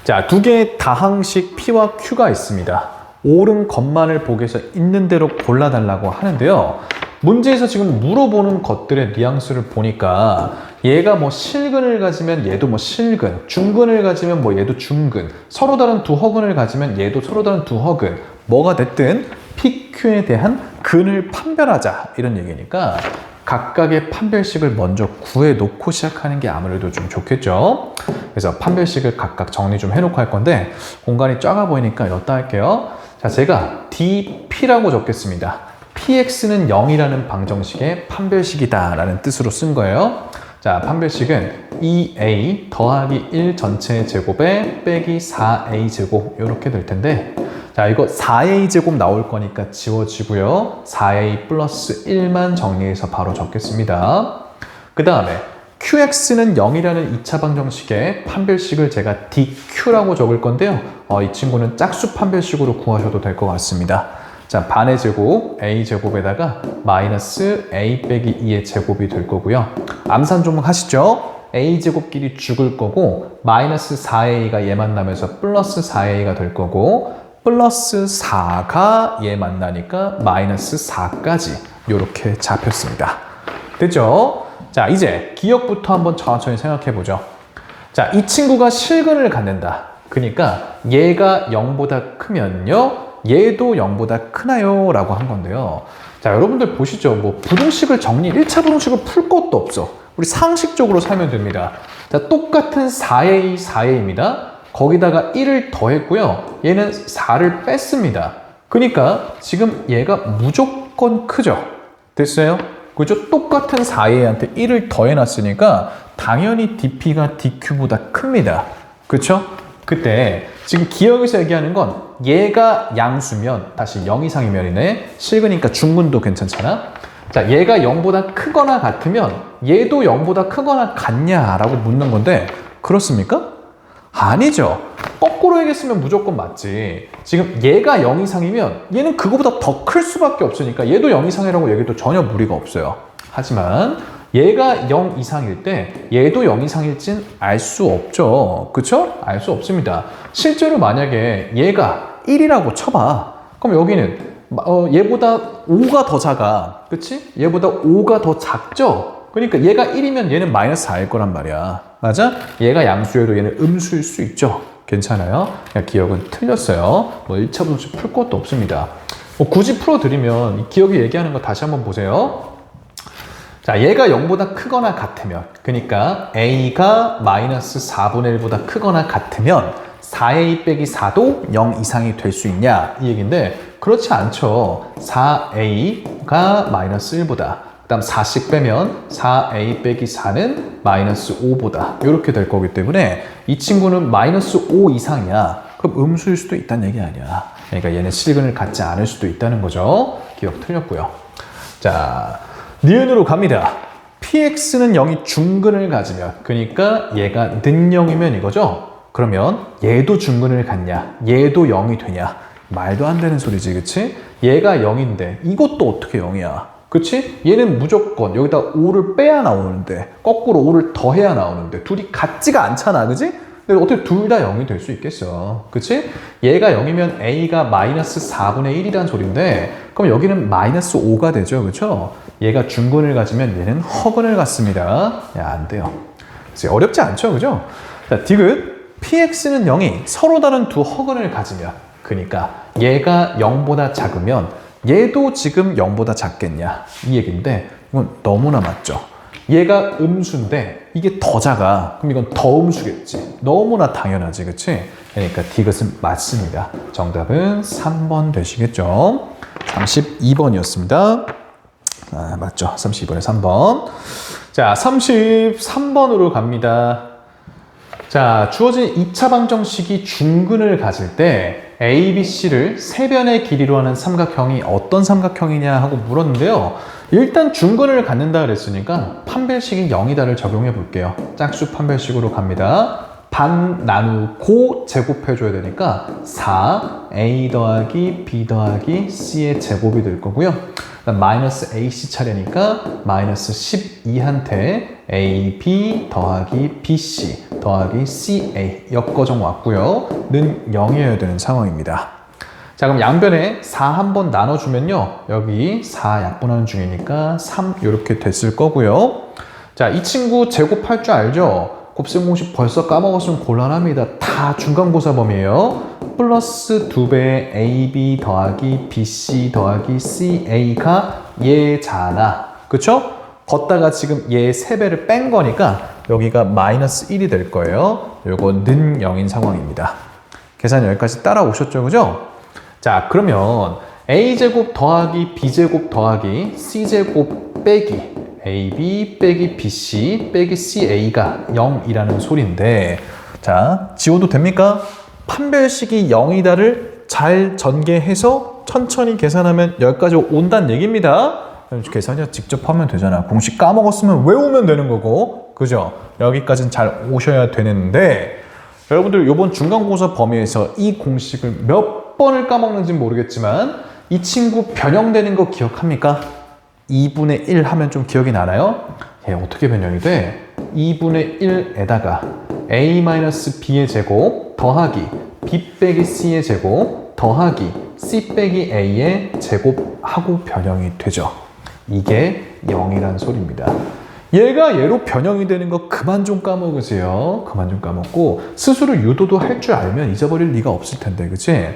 자, 두 개의 다항식 P와 Q가 있습니다. 옳은 것만을 보기 위해서 있는 대로 골라달라고 하는데요. 문제에서 지금 물어보는 것들의 뉘앙스를 보니까 얘가 뭐 실근을 가지면 얘도 뭐 실근, 중근을 가지면 뭐 얘도 중근, 서로 다른 두 허근을 가지면 얘도 서로 다른 두 허근, 뭐가 됐든 PQ에 대한 근을 판별하자 이런 얘기니까 각각의 판별식을 먼저 구해놓고 시작하는 게 아무래도 좀 좋겠죠. 그래서 판별식을 각각 정리 좀 해놓고 할 건데 공간이 작아 보이니까 이렇다 할게요. 자, 제가 DP라고 적겠습니다. PX는 0이라는 방정식의 판별식이다 라는 뜻으로 쓴 거예요. 자, 판별식은 2A 더하기 1 전체 제곱에 빼기 4A 제곱 이렇게 될 텐데 자, 이거 4A 제곱 나올 거니까 지워지고요. 4A 플러스 1만 정리해서 바로 적겠습니다. 그 다음에 QX는 0이라는 2차 방정식의 판별식을 제가 DQ라고 적을 건데요. 이 친구는 짝수 판별식으로 구하셔도 될 것 같습니다. 자, 반의 제곱, A 제곱에다가 마이너스 A 빼기 2의 제곱이 될 거고요. 암산 좀 하시죠? A 제곱끼리 죽을 거고 마이너스 4A가 얘 만나면서 플러스 4A가 될 거고 플러스 4가 얘 만나니까 마이너스 4까지 이렇게 잡혔습니다. 됐죠? 자, 이제 기억부터 한번 천천히 생각해 보죠. 자, 이 친구가 실근을 갖는다. 그러니까 얘가 0보다 크면요. 얘도 0보다 크나요? 라고 한 건데요. 자, 여러분들 보시죠. 뭐 부등식을 1차 부등식을 풀 것도 없어. 우리 상식적으로 살면 됩니다. 자, 똑같은 4A, 4A입니다. 거기다가 1을 더했고요. 얘는 4를 뺐습니다. 그러니까 지금 얘가 무조건 크죠. 됐어요? 그죠? 똑같은 4A한테 1을 더해놨으니까 당연히 DP가 DQ보다 큽니다. 그쵸? 그때 지금 기억에서 얘기하는 건 얘가 양수면 다시 0 이상이면이네. 실근이니까 중근도 괜찮잖아. 자, 얘가 0보다 크거나 같으면 얘도 0보다 크거나 같냐라고 묻는 건데 그렇습니까? 아니죠. 거꾸로 얘기했으면 무조건 맞지. 지금 얘가 0 이상이면 얘는 그거보다 더 클 수밖에 없으니까 얘도 0 이상이라고 얘기해도 전혀 무리가 없어요. 하지만 얘가 0 이상일 때 얘도 0 이상일진 알 수 없죠. 그쵸? 알 수 없습니다. 실제로 만약에 얘가 1이라고 쳐봐. 그럼 여기는 얘보다 5가 더 작아. 그치? 얘보다 5가 더 작죠? 그러니까 얘가 1이면 얘는 마이너스 4일 거란 말이야. 맞아? 얘가 양수여도 얘는 음수일 수 있죠. 괜찮아요? 그냥 기억은 틀렸어요. 뭐 1차 분식 풀 것도 없습니다. 뭐 굳이 풀어드리면 이 기억이 얘기하는 거 다시 한번 보세요. 자, 얘가 0보다 크거나 같으면, 그러니까 A가 마이너스 4분의 1보다 크거나 같으면 4A 빼기 4도 0 이상이 될 수 있냐? 이 얘기인데 그렇지 않죠. 4A가 마이너스 1보다 그 다음 4씩 빼면 4A 빼기 4는 마이너스 5보다 이렇게 될 거기 때문에 이 친구는 마이너스 5 이상이야. 그럼 음수일 수도 있다는 얘기 아니야. 그러니까 얘는 실근을 갖지 않을 수도 있다는 거죠. 기억 틀렸고요. 자, 니은으로 갑니다. PX는 0이 중근을 가지면, 그러니까 얘가 는 0이면 이거죠. 그러면 얘도 중근을 갖냐? 얘도 0이 되냐? 말도 안 되는 소리지, 그치? 얘가 0인데 이것도 어떻게 0이야? 그치? 얘는 무조건 여기다 5를 빼야 나오는데 거꾸로 5를 더해야 나오는데 둘이 같지가 않잖아, 그치? 근데 어떻게 둘 다 0이 될 수 있겠어, 그치? 얘가 0이면 A가 마이너스 4분의 1이란 소린데 그럼 여기는 마이너스 5가 되죠, 그쵸? 얘가 중근을 가지면 얘는 허근을 갖습니다. 야, 안 돼요. 그치? 어렵지 않죠, 그죠? 자, 디귿 PX는 0이 서로 다른 두 허근을 가지면, 그러니까 얘가 0보다 작으면 얘도 지금 0보다 작겠냐 이 얘기인데 이건 너무나 맞죠. 얘가 음수인데 이게 더 작아. 그럼 이건 더 음수겠지. 너무나 당연하지, 그치? 그러니까 디귿은 맞습니다. 정답은 3번 되시겠죠. 32번이었습니다. 맞죠. 32번에 3번. 자, 33번으로 갑니다. 자, 주어진 2차 방정식이 중근을 가질 때 A, B, C를 세 변의 길이로 하는 삼각형이 어떤 삼각형이냐 하고 물었는데요. 일단 중근을 갖는다 그랬으니까 판별식이 0이다를 적용해 볼게요. 짝수 판별식으로 갑니다. 반 나누고 제곱해줘야 되니까 4A 더하기 B 더하기 C의 제곱이 될 거고요. 마이너스 AC 차례니까 마이너스 12한테 AB 더하기 BC 더하기 CA 역거정 왔고요. 는 0이어야 되는 상황입니다. 자, 그럼 양변에 4 한번 나눠주면요. 여기 4 약분하는 중이니까 3 이렇게 됐을 거고요. 자, 이 친구 제곱할 줄 알죠? 곱셈 공식 벌써 까먹었으면 곤란합니다. 다 중간고사 범위에요. 플러스 2배의 AB 더하기 BC 더하기 CA가 얘잖아. 그쵸? 걷다가 지금 얘 3배를 뺀 거니까 여기가 마이너스 1이 될 거예요. 요거 는 0인 상황입니다. 계산 여기까지 따라오셨죠? 그죠? 자, 그러면 A제곱 더하기 B제곱 더하기 C제곱 빼기 AB 빼기 BC 빼기 CA가 0이라는 소리인데, 자, 지워도 됩니까? 판별식이 0이다를 잘 전개해서 천천히 계산하면 여기까지 온다는 얘기입니다. 계산이 직접 하면 되잖아. 공식 까먹었으면 외우면 되는 거고, 그죠? 여기까지는 잘 오셔야 되는데, 여러분들 이번 중간고사 범위에서 이 공식을 몇 번을 까먹는지 모르겠지만 이 친구 변형되는 거 기억합니까? 2분의 1 하면 좀 기억이 나나요? 얘 어떻게 변형이 돼? 2분의 1에다가 a-b의 제곱 더하기 b 빼기 c의 제곱 더하기 c 빼기 a의 제곱하고 변형이 되죠. 이게 0이란 소리입니다. 얘가 얘로 변형이 되는 거 그만 좀 까먹으세요. 그만 좀 까먹고 스스로 유도도 할 줄 알면 잊어버릴 리가 없을 텐데, 그치?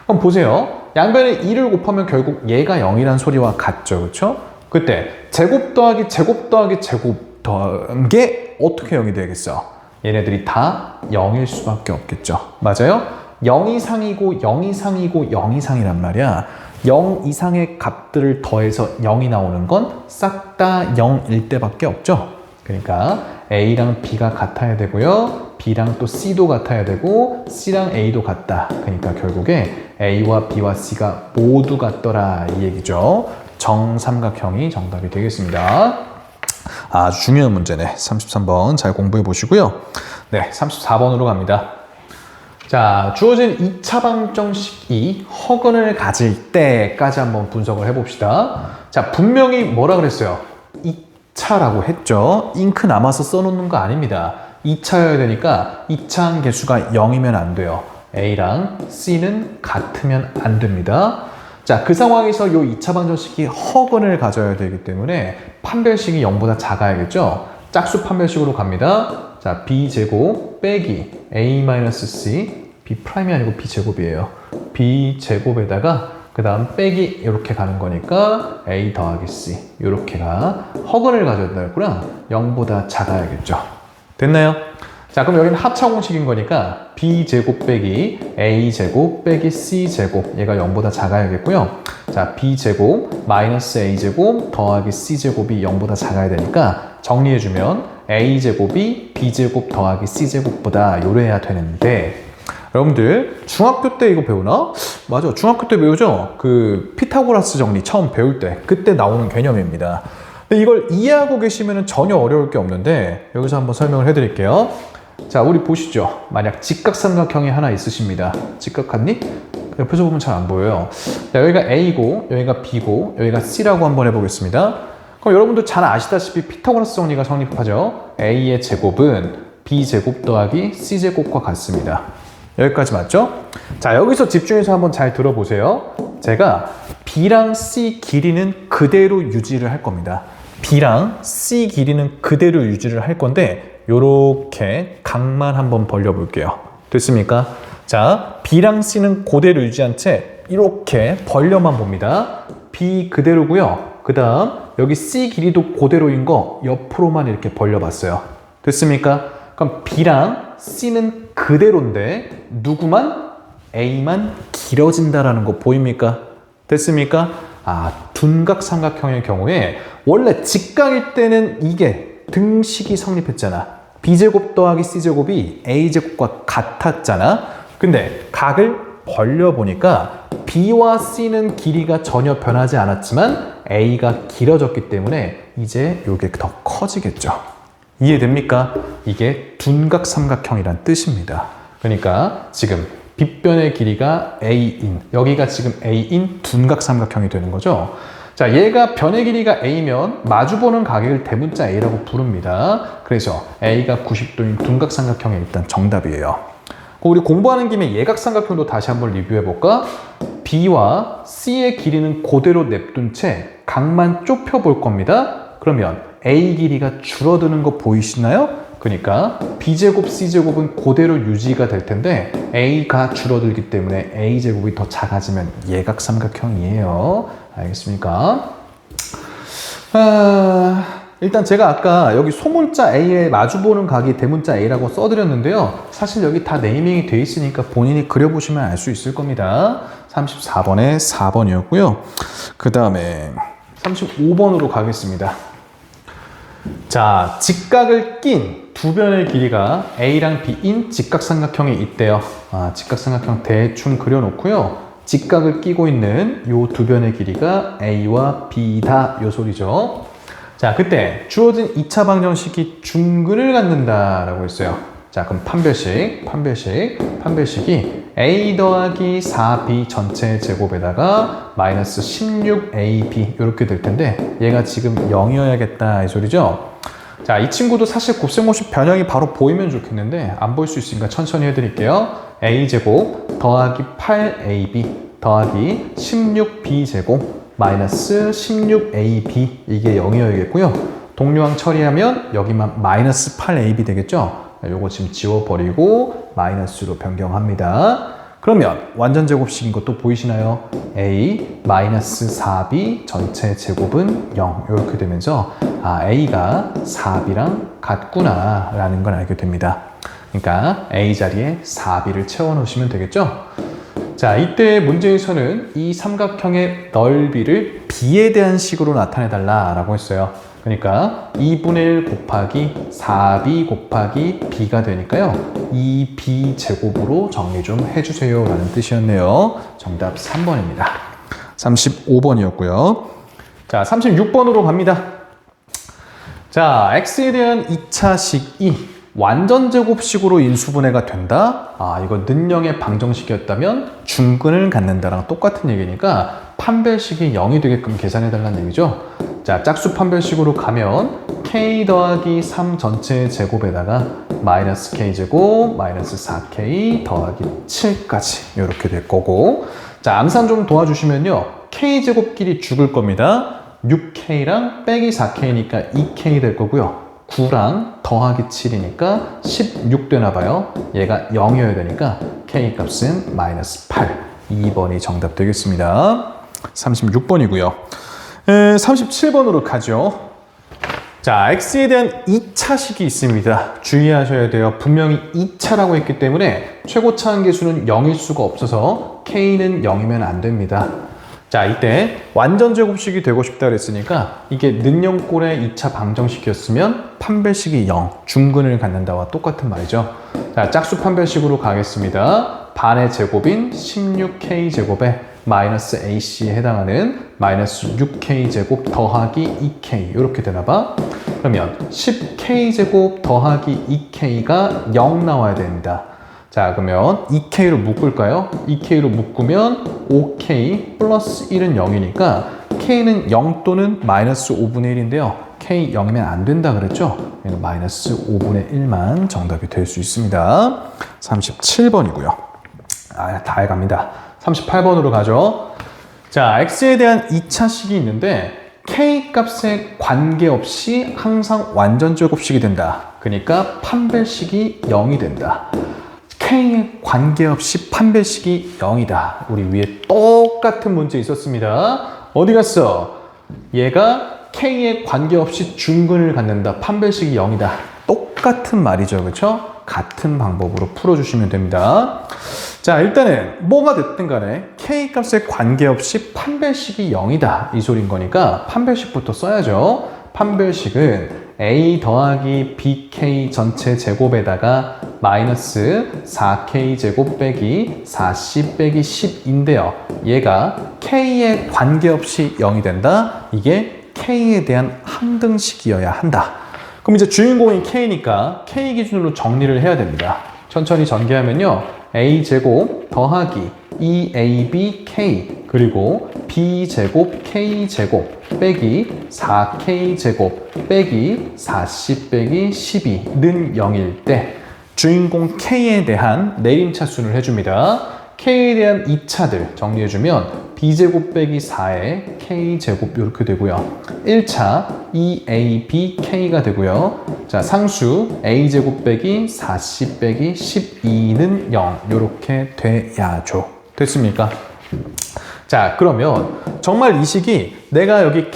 그럼 보세요. 양변에 2를 곱하면 결국 얘가 0이란 소리와 같죠, 그쵸? 그때 제곱 더하기 제곱 더하기 제곱 더한 게 어떻게 0이 되겠어? 얘네들이 다 0일 수밖에 없겠죠. 맞아요? 0 이상이고 0 이상이고 0 이상이란 말이야. 0 이상의 값들을 더해서 0이 나오는 건 싹 다 0일 때밖에 없죠. 그러니까 A랑 B가 같아야 되고요. B랑 또 C도 같아야 되고 C랑 A도 같다. 그러니까 결국에 A와 B와 C가 모두 같더라 이 얘기죠. 정삼각형이 정답이 되겠습니다. 아주 중요한 문제네. 33번 잘 공부해 보시고요. 네, 34번으로 갑니다. 자, 주어진 2차 방정식이 허근을 가질 때까지 한번 분석을 해봅시다. 자, 분명히 뭐라 그랬어요? 2차라고 했죠. 잉크 남아서 써놓는 거 아닙니다. 2차여야 되니까 2차 개수가 0이면 안 돼요. A랑 C는 같으면 안 됩니다. 자, 그 상황에서 이 2차 방정식이 허근을 가져야 되기 때문에 판별식이 0보다 작아야겠죠? 짝수 판별식으로 갑니다. 자, B제곱 빼기 A-C, B'이 아니고 B제곱이에요. B제곱에다가 그 다음 빼기 이렇게 가는 거니까 A 더하기 C 이렇게가 허근을 가져야 되구나. 0보다 작아야겠죠. 됐나요? 자, 그럼 여기는 합차 공식인 거니까 B제곱 빼기 A제곱 빼기 C제곱 얘가 0보다 작아야겠고요. 자, B제곱 마이너스 A제곱 더하기 C제곱이 0보다 작아야 되니까 정리해주면 A제곱이 B제곱 더하기 C제곱보다 요래야 되는데, 여러분들 중학교 때 이거 배우나? 맞아, 중학교 때 배우죠? 그 피타고라스 정리 처음 배울 때 그때 나오는 개념입니다. 근데 이걸 이해하고 계시면 전혀 어려울 게 없는데 여기서 한번 설명을 해드릴게요. 자, 우리 보시죠. 만약 직각삼각형이 하나 있으십니다. 직각같니? 옆에서 보면 잘 안 보여요. 자, 여기가 A고 여기가 B고 여기가 C라고 한번 해보겠습니다. 그럼 여러분도 잘 아시다시피 피타고라스 정리가 성립하죠. A의 제곱은 B제곱 더하기 C제곱과 같습니다. 여기까지 맞죠? 자, 여기서 집중해서 한번 잘 들어보세요. 제가 B랑 C 길이는 그대로 유지를 할 겁니다. B랑 C 길이는 그대로 유지를 할 건데 요렇게 각만 한번 벌려볼게요. 됐습니까? 자, B랑 C는 그대로 유지한 채 이렇게 벌려만 봅니다. B 그대로고요. 그 다음 여기 C 길이도 그대로인 거 옆으로만 이렇게 벌려봤어요. 됐습니까? 그럼 B랑 C는 그대로인데 누구만? A만 길어진다라는 거 보입니까? 됐습니까? 아, 둔각삼각형의 경우에 원래 직각일 때는 이게 등식이 성립했잖아. b제곱 더하기 c제곱이 a제곱과 같았잖아. 근데 각을 벌려보니까 b와 c는 길이가 전혀 변하지 않았지만 a가 길어졌기 때문에 이제 이게 더 커지겠죠. 이해됩니까? 이게 둔각삼각형이란 뜻입니다. 그러니까 지금 빗변의 길이가 a인, 여기가 지금 a인 둔각삼각형이 되는 거죠. 자, 얘가 변의 길이가 a면 마주보는 가격을 대문자 a라고 부릅니다. 그래서 a가 90도인 둔각삼각형이 일단 정답이에요. 우리 공부하는 김에 예각삼각형도 다시 한번 리뷰해볼까? b와 c의 길이는 그대로 냅둔 채 각만 좁혀볼 겁니다. 그러면 a 길이가 줄어드는 거 보이시나요? 그러니까 b제곱 c제곱은 그대로 유지가 될 텐데 a가 줄어들기 때문에 a제곱이 더 작아지면 예각삼각형이에요. 알겠습니까? 일단 제가 아까 여기 소문자 a에 마주보는 각이 대문자 a라고 써드렸는데요. 사실 여기 다 네이밍이 돼 있으니까 본인이 그려보시면 알 수 있을 겁니다. 34번에 4번이었고요. 그 다음에 35번으로 가겠습니다. 자, 직각을 낀 두 변의 길이가 a랑 b인 직각삼각형이 있대요. 직각삼각형 대충 그려놓고요. 직각을 끼고 있는 요 두 변의 길이가 a와 b다 요 소리죠. 자, 그때 주어진 2차 방정식이 중근을 갖는다라고 했어요. 자, 그럼 판별식이 a 더하기 4b 전체 제곱에다가 마이너스 16ab 이렇게 될 텐데 얘가 지금 0이어야겠다 이 소리죠. 자, 이 친구도 사실 곱셈공식 변형이 바로 보이면 좋겠는데 안 보일 수 있으니까 천천히 해드릴게요. a제곱 더하기 8ab 더하기 16b제곱 마이너스 16ab 이게 0이어야겠고요. 동류항 처리하면 여기만 마이너스 8ab 되겠죠. 요거 지금 지워버리고 마이너스로 변경합니다. 그러면 완전 제곱식인 것도 보이시나요? a 마이너스 4b 전체 제곱은 0 이렇게 되면서 a가 4b랑 같구나 라는 걸 알게 됩니다. 그러니까 a 자리에 4b를 채워놓으시면 되겠죠? 자, 이때 문제에서는 이 삼각형의 넓이를 b에 대한 식으로 나타내달라 라고 했어요. 그러니까 2분의 1 곱하기 4b 곱하기 b가 되니까요. 2b 제곱으로 정리 좀 해주세요 라는 뜻이었네요. 정답 3번입니다. 35번이었고요. 자, 36번으로 갑니다. 자, x에 대한 2차식이 완전 제곱식으로 인수분해가 된다? 이거 는영의 방정식이었다면 중근을 갖는다랑 똑같은 얘기니까 판별식이 0이 되게끔 계산해달라는 얘기죠. 자, 짝수 판별식으로 가면 k 더하기 3 전체 제곱에다가 마이너스 k제곱 마이너스 4k 더하기 7까지 이렇게 될 거고, 자, 암산 좀 도와주시면요. k제곱끼리 죽을 겁니다. 6k랑 빼기 4k니까 2k 될 거고요. 9랑 더하기 7이니까 16 되나 봐요. 얘가 0이어야 되니까 k 값은 마이너스 8. 2번이 정답 되겠습니다. 36번이고요. 37번으로 가죠. 자, x에 대한 2차식이 있습니다. 주의하셔야 돼요. 분명히 2차라고 했기 때문에 최고차 한계수는 0일 수가 없어서 k는 0이면 안 됩니다. 자, 이때 완전 제곱식이 되고 싶다 그랬으니까 이게 는영꼴의 2차 방정식이었으면 판별식이 0, 중근을 갖는다와 똑같은 말이죠. 자, 짝수 판별식으로 가겠습니다. 반의 제곱인 16k 제곱에 마이너스 ac에 해당하는 마이너스 6k 제곱 더하기 2k 이렇게 되나봐. 그러면 10k 제곱 더하기 2k가 0 나와야 됩니다. 자, 그러면 2k로 묶을까요? 2k로 묶으면 5k 플러스 1은 0이니까 k는 0 또는 마이너스 5분의 1인데요. k 0이면 안 된다 그랬죠? 마이너스 5분의 1만 정답이 될 수 있습니다. 37번이고요. 다 해갑니다. 38번으로 가죠. 자, x에 대한 2차식이 있는데 k 값에 관계없이 항상 완전 제곱식이 된다. 그러니까 판별식이 0이 된다. k에 관계없이 판별식이 0이다. 우리 위에 똑같은 문제 있었습니다. 어디 갔어? 얘가 k에 관계없이 중근을 갖는다. 판별식이 0이다. 똑같은 말이죠. 그렇죠? 같은 방법으로 풀어주시면 됩니다. 자, 일단은 뭐가 됐든 간에 k 값에 관계없이 판별식이 0이다. 이 소린 거니까 판별식부터 써야죠. 판별식은 a 더하기 bk 전체 제곱에다가 마이너스 4k 제곱 빼기 4c 빼기 10인데요. 얘가 k에 관계없이 0이 된다. 이게 k에 대한 항등식이어야 한다. 그럼 이제 주인공이 k니까 k 기준으로 정리를 해야 됩니다. 천천히 전개하면요. a제곱 더하기 2abk 그리고 b제곱 k제곱 빼기 4k제곱 빼기 4c 빼기 12는 0일 때 주인공 k에 대한 내림차순을 해줍니다. k에 대한 2차들 정리해주면 b제곱 빼기 4에 k제곱 이렇게 되고요. 1차 2abk가 되고요. 자, 상수 a제곱 빼기 4c 빼기 12는 0 이렇게 돼야죠. 됐습니까? 자, 그러면 정말 이 식이 내가 여기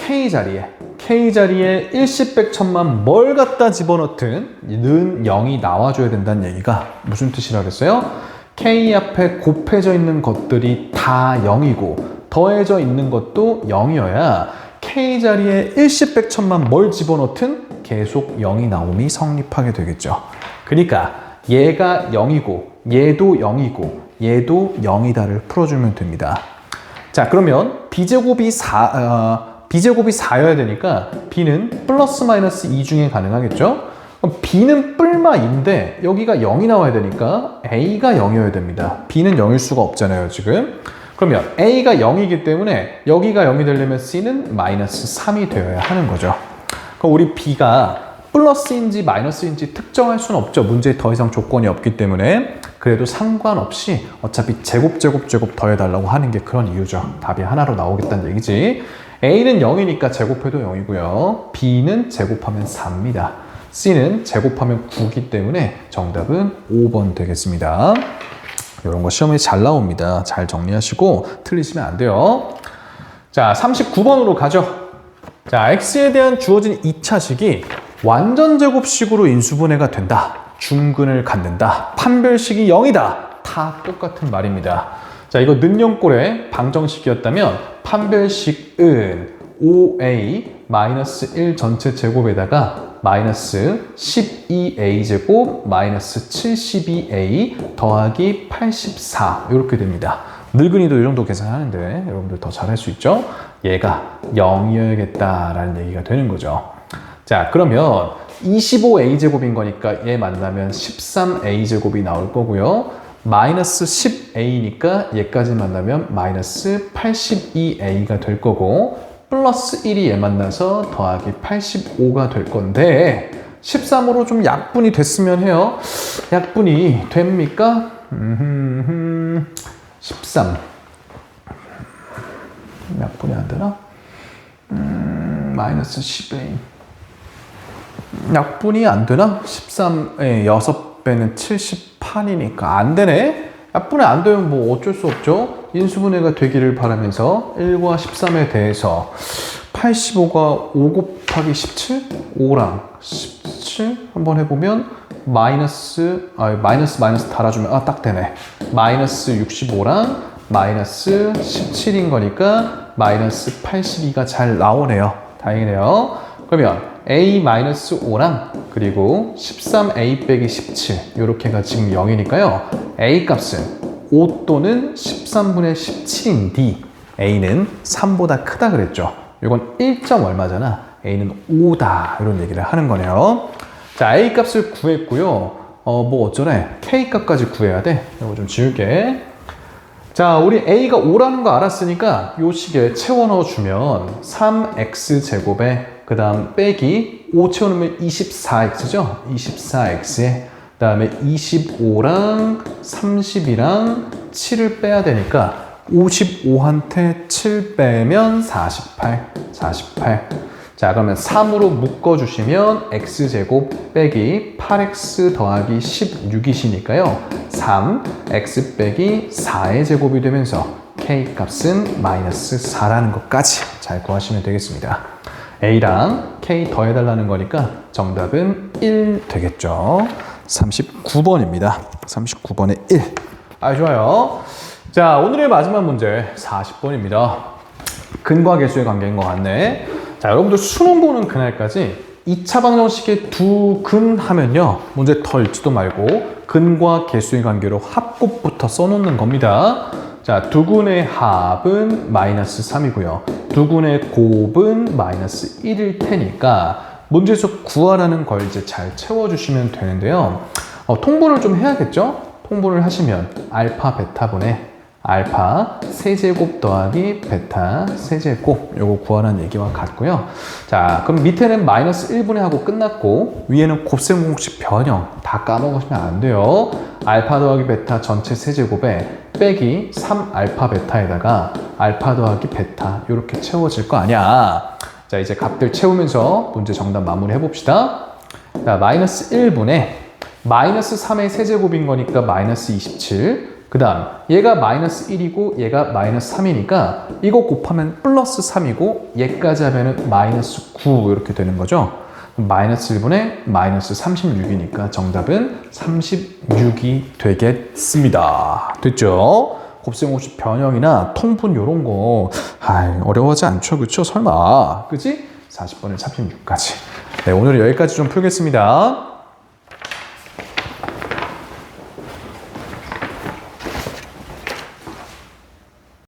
K자리에 일시백천만 뭘 갖다 집어넣든 는 0이 나와줘야 된다는 얘기가 무슨 뜻이라 그랬어요? K 앞에 곱해져 있는 것들이 다 0이고 더해져 있는 것도 0이어야 K자리에 일시백천만 뭘 집어넣든 계속 0이 나옴이 성립하게 되겠죠. 그러니까 얘가 0이고 얘도 0이고 얘도 0이다를 풀어주면 됩니다. 자, 그러면 b제곱이 4여야 되니까 b는 플러스 마이너스 2 중에 가능하겠죠? 그럼 b는 뿔마인데 여기가 0이 나와야 되니까 a가 0이어야 됩니다. b는 0일 수가 없잖아요, 지금. 그러면 a가 0이기 때문에 여기가 0이 되려면 c는 마이너스 3이 되어야 하는 거죠. 그럼 우리 b가 플러스인지 마이너스인지 특정할 수는 없죠. 문제에 더 이상 조건이 없기 때문에. 그래도 상관없이 어차피 제곱 더해달라고 하는 게 그런 이유죠. 답이 하나로 나오겠다는 얘기지. A는 0이니까 제곱해도 0이고요. B는 제곱하면 4입니다. C는 제곱하면 9이기 때문에 정답은 5번 되겠습니다. 이런 거 시험에 잘 나옵니다. 잘 정리하시고 틀리시면 안 돼요. 자, 39번으로 가죠. 자, X에 대한 주어진 2차식이 완전 제곱식으로 인수분해가 된다. 중근을 갖는다. 판별식이 0이다. 다 똑같은 말입니다. 자, 이거 는영꼴의 방정식이었다면 판별식은 5a-1 전체 제곱에다가 마이너스 12a제곱 마이너스 72a 더하기 84 이렇게 됩니다. 늙은이도 이 정도 계산하는데 여러분들 더 잘할 수 있죠? 얘가 0이어야겠다라는 얘기가 되는 거죠. 자, 그러면 25a제곱인 거니까 얘 만나면 13a제곱이 나올 거고요. 마이너스 10a니까 얘까지 만나면 마이너스 82a가 될 거고 플러스 1이 얘 만나서 더하기 85가 될 건데 13으로 좀 약분이 됐으면 해요. 약분이 됩니까? 13 약분이 안 되나? 마이너스 10a 약분이 안 되나? 13에 6배는 78이니까 안 되네? 약분이 안 되면 뭐 어쩔 수 없죠? 인수분해가 되기를 바라면서 1과 13에 대해서 85가 5 곱하기 17? 5랑 17 한번 해보면 마이너스 달아주면 딱 되네. 마이너스 65랑 마이너스 17인 거니까 마이너스 82가 잘 나오네요. 다행이네요. 그러면 a-5랑 그리고 13a 빼기 17 이렇게가 지금 0이니까요. a 값은 5 또는 13분의 17인데 a는 3보다 크다 그랬죠. 이건 1점 얼마잖아. a는 5다 이런 얘기를 하는 거네요. 자, a 값을 구했고요. 뭐 어쩌래? k 값까지 구해야 돼. 이거 좀 지울게. 자, 우리 a가 5라는 거 알았으니까 요 식에 채워 넣어주면 3x제곱에 그 다음 빼기 5 채워놓으면 24x죠? 24x에 그 다음에 25랑 30이랑 7을 빼야 되니까 55한테 7 빼면 48. 자, 그러면 3으로 묶어주시면 x제곱 빼기 8x 더하기 16이시니까요. 3, x 빼기 4의 제곱이 되면서 k 값은 마이너스 4라는 것까지 잘 구하시면 되겠습니다. a랑 k 더해달라는 거니까 정답은 1 되겠죠. 39번입니다. 39번에 1. 좋아요. 자, 오늘의 마지막 문제 40번입니다. 근과 계수의 관계인 것 같네. 자, 여러분들 수능 보는 그날까지 2차 방정식의 두 근 하면요. 문제 더 읽지도 말고 근과 개수의 관계로 합곱부터 써놓는 겁니다. 자, 두 근의 합은 마이너스 3이고요. 두 근의 곱은 마이너스 1일 테니까 문제에서 구하라는 걸 이제 잘 채워주시면 되는데요. 통분을 좀 해야겠죠? 통분을 하시면 알파 베타분의 알파 세제곱 더하기 베타 세제곱 요거 구하라는 얘기와 같고요. 자, 그럼 밑에는 마이너스 1분의 하고 끝났고 위에는 곱셈 공식 변형 다 까먹으시면 안 돼요. 알파 더하기 베타 전체 세제곱에 빼기 3알파 베타에다가 알파 더하기 베타 이렇게 채워질 거 아니야. 자, 이제 값들 채우면서 문제 정답 마무리 해봅시다. 자, 마이너스 1분의 마이너스 3의 세제곱인 거니까 마이너스 27. 그 다음 얘가 마이너스 1이고 얘가 마이너스 3이니까 이거 곱하면 플러스 3이고 얘까지 하면은 마이너스 9 이렇게 되는 거죠. 마이너스 1분의 마이너스 36이니까 정답은 36이 되겠습니다. 됐죠? 곱셈 공식 변형이나 통분 이런 거 어려워하지 않죠? 그쵸? 설마 그치? 40번에 36까지. 네, 오늘은 여기까지 좀 풀겠습니다.